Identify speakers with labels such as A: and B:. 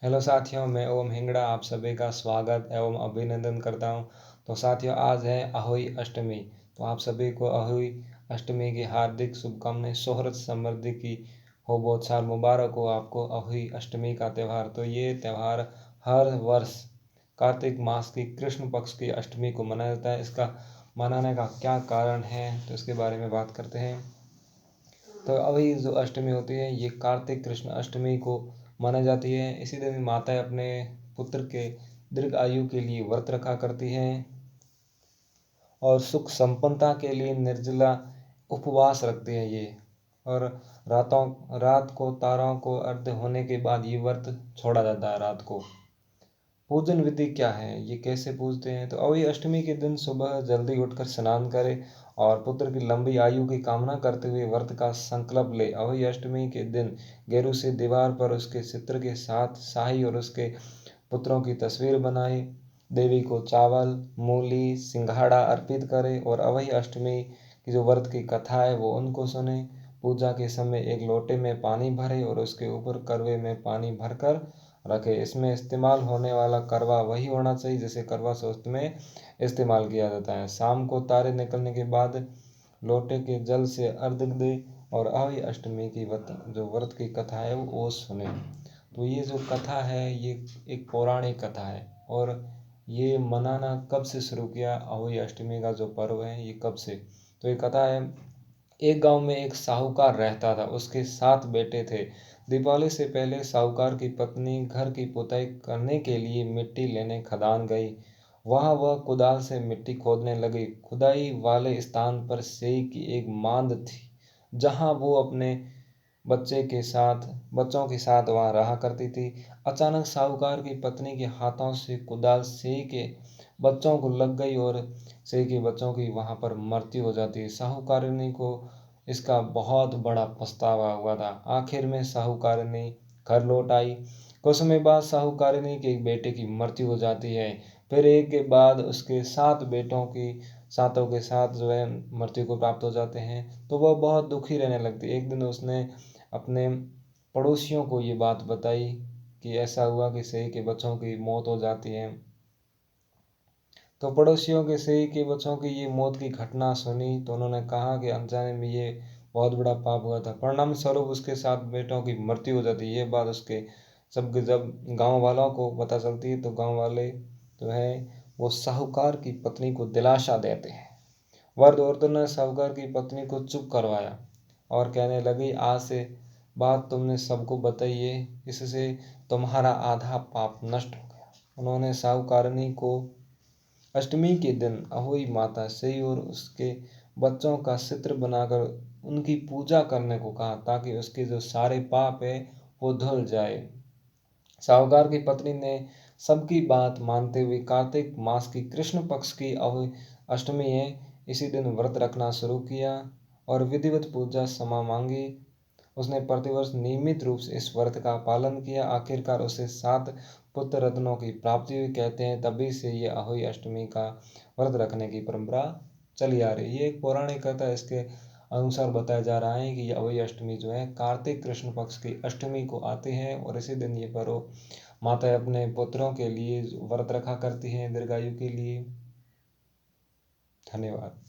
A: Hello साथियों, मैं ओम हिंगड़ा आप सभी का स्वागत एवं अभिनंदन करता हूं। तो साथियों, आज है अहोई अष्टमी। तो आप सभी को अहोई अष्टमी की हार्दिक शुभकामनाएं। शोहरत समृद्धि की हो, बहुत साल मुबारक हो आपको अहोई अष्टमी का त्यौहार। तो ये त्यौहार हर वर्ष कार्तिक मास की कृष्ण पक्ष की अष्टमी को मनाया जाता है। इसका मनाने का क्या कारण है, तो इसके बारे में बात करते हैं। तो अभी जो अष्टमी होती है, ये कार्तिक कृष्ण अष्टमी को मानी जाती है। इसी दिन माताएं अपने पुत्र के दीर्घ आयु के लिए व्रत रखा करती हैं और सुख संपन्नता के लिए निर्जला उपवास रखती हैं ये। और रात को तारों को अर्घ्य होने के बाद ये व्रत छोड़ा जाता है रात को। पूजन विधि क्या है, ये कैसे पूजते हैं? तो अवई अष्टमी के दिन सुबह जल्दी उठकर स्नान करें और पुत्र की लंबी आयु की कामना करते हुए व्रत का संकल्प ले। अवई अष्टमी के दिन गेरू से दीवार पर उसके चित्र के साथ शाही और उसके पुत्रों की तस्वीर बनाए। देवी को चावल, मूली, सिंघाड़ा अर्पित करें और अवई अष्टमी की जो व्रत की कथा है वो उनको सुने। पूजा के समय एक लोटे में पानी भरे और उसके ऊपर करवे में पानी भरकर रखे। इसमें इस्तेमाल होने वाला करवा वही होना चाहिए जैसे करवा चौथ में इस्तेमाल किया जाता है। शाम को तारे निकलने के बाद लोटे के जल से अर्घ्य दे और अहोई अष्टमी की जो व्रत की कथा है वो सुने। तो ये जो कथा है ये एक पौराणिक कथा है। और ये मनाना कब से शुरू किया, अहोई अष्टमी का जो पर्व है ये कब से? तो ये कथा है, एक गांव में एक साहूकार रहता था। उसके 7 बेटे थे। दीपावली से पहले साहूकार की पत्नी घर की पुताई करने के लिए मिट्टी लेने खदान गई। वहां वह कुदाल से मिट्टी खोदने लगी। खुदाई वाले स्थान पर सेई की एक मांद थी, जहां वो अपने बच्चों के साथ वहां रहा करती थी। अचानक साहूकार की पत्नी के हाथों से कुदाल सेई के बच्चों को लग गई और सेई के बच्चों की वहां पर मृत्यु हो जाती है। साहूकारनी को इसका बहुत बड़ा पछतावा हुआ था। आखिर में साहूकारनी घर लौट आई। कुछ समय बाद साहूकारनी के एक बेटे की मृत्यु हो जाती है। फिर एक के बाद उसके 7 बेटों की सातों के साथ जो है मृत्यु को प्राप्त हो जाते हैं। तो वह बहुत दुखी रहने लगती। एक दिन उसने अपने पड़ोसियों को ये बात बताई कि ऐसा हुआ कि सेई के बच्चों की मौत हो जाती है। तो पड़ोसियों के सेई के बच्चों की ये मौत की घटना सुनी तो उन्होंने कहा कि अनजाने में ये बहुत बड़ा पाप हुआ था। परिणाम स्वरूप उसके 7 बेटों की मृत्यु हो जाती है। ये बात उसके जब गांव वालों को पता चलती है तो गांव वाले जो है वो साहूकार की पत्नी को दिलासा देते हैं। वृद्ध औरतों ने साहूकार की पत्नी को चुप करवाया और कहने लगी, आज से बात तुमने सबको बताई है, इससे तुम्हारा आधा पाप नष्ट हो गया। उन्होंने साहूकारनी को अष्टमी के दिन अहोई माता सेई और उसके बच्चों का चित्र बनाकर उनकी पूजा करने को कहा ताकि उसके जो सारे पाप है वो धुल जाए। साहूकार की पत्नी ने सबकी बात मानते हुए कार्तिक मास की कृष्ण पक्ष की अहोई अष्टमी है इसी दिन व्रत रखना शुरू किया और विधिवत पूजा क्षमा मांगी। उसने प्रतिवर्ष नियमित रूप से इस व्रत का पालन किया। आखिरकार उसे 7 पुत्र रत्नों की प्राप्ति हुई। कहते हैं तभी से ये अहोई अष्टमी का व्रत रखने की परंपरा चली आ रही है। ये एक पौराणिक कथा है। इसके अनुसार बताया जा रहा है कि ये अहोई अष्टमी जो है कार्तिक कृष्ण पक्ष की अष्टमी को आती है और इसी दिन ये पर्व माताएं अपने पुत्रों के लिए व्रत रखा करती हैं दीर्घायु के लिए। धन्यवाद।